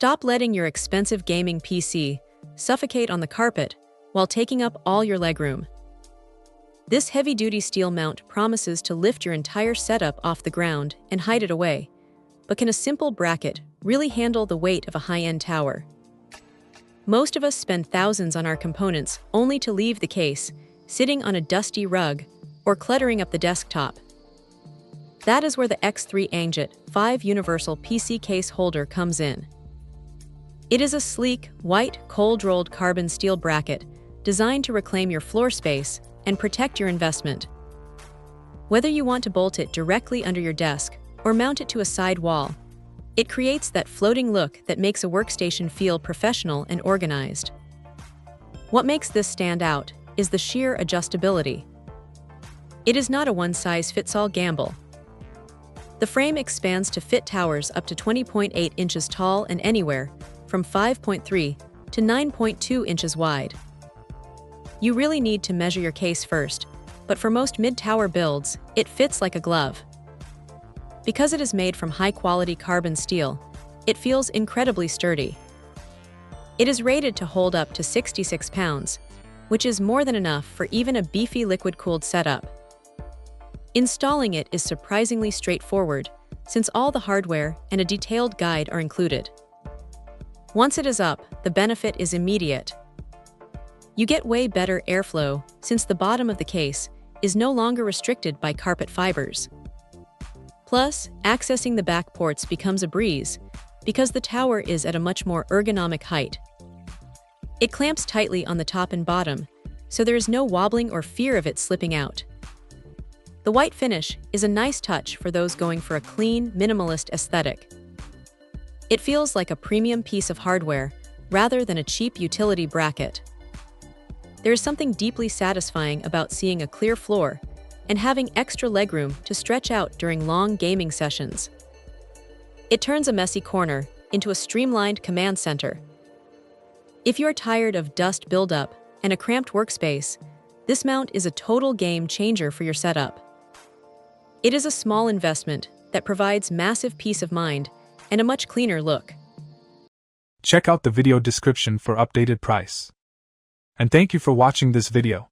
Stop letting your expensive gaming PC suffocate on the carpet while taking up all your legroom. This heavy-duty steel mount promises to lift your entire setup off the ground and hide it away, but can a simple bracket really handle the weight of a high-end tower? Most of us spend thousands on our components only to leave the case sitting on a dusty rug or cluttering up the desktop. That is where the x3anggyt5 universal PC case holder comes in. It is a sleek, white, cold-rolled carbon steel bracket designed to reclaim your floor space and protect your investment. Whether you want to bolt it directly under your desk or mount it to a side wall, it creates that floating look that makes a workstation feel professional and organized. What makes this stand out is the sheer adjustability. It is not a one-size-fits-all gamble. The frame expands to fit towers up to 20.8 inches tall and anywhere from 5.3 to 9.2 inches wide. You really need to measure your case first, but for most mid-tower builds, it fits like a glove. Because it is made from high-quality carbon steel, it feels incredibly sturdy. It is rated to hold up to 66 pounds, which is more than enough for even a beefy liquid-cooled setup. Installing it is surprisingly straightforward, since all the hardware and a detailed guide are included. Once it is up, the benefit is immediate. You get way better airflow since the bottom of the case is no longer restricted by carpet fibers. Plus, accessing the back ports becomes a breeze because the tower is at a much more ergonomic height. It clamps tightly on the top and bottom, so there is no wobbling or fear of it slipping out. The white finish is a nice touch for those going for a clean, minimalist aesthetic. It feels like a premium piece of hardware rather than a cheap utility bracket. There is something deeply satisfying about seeing a clear floor and having extra legroom to stretch out during long gaming sessions. It turns a messy corner into a streamlined command center. If you're tired of dust buildup and a cramped workspace, this mount is a total game changer for your setup. It is a small investment that provides massive peace of mind and a much cleaner look. Check out the video description for updated price. And thank you for watching this video.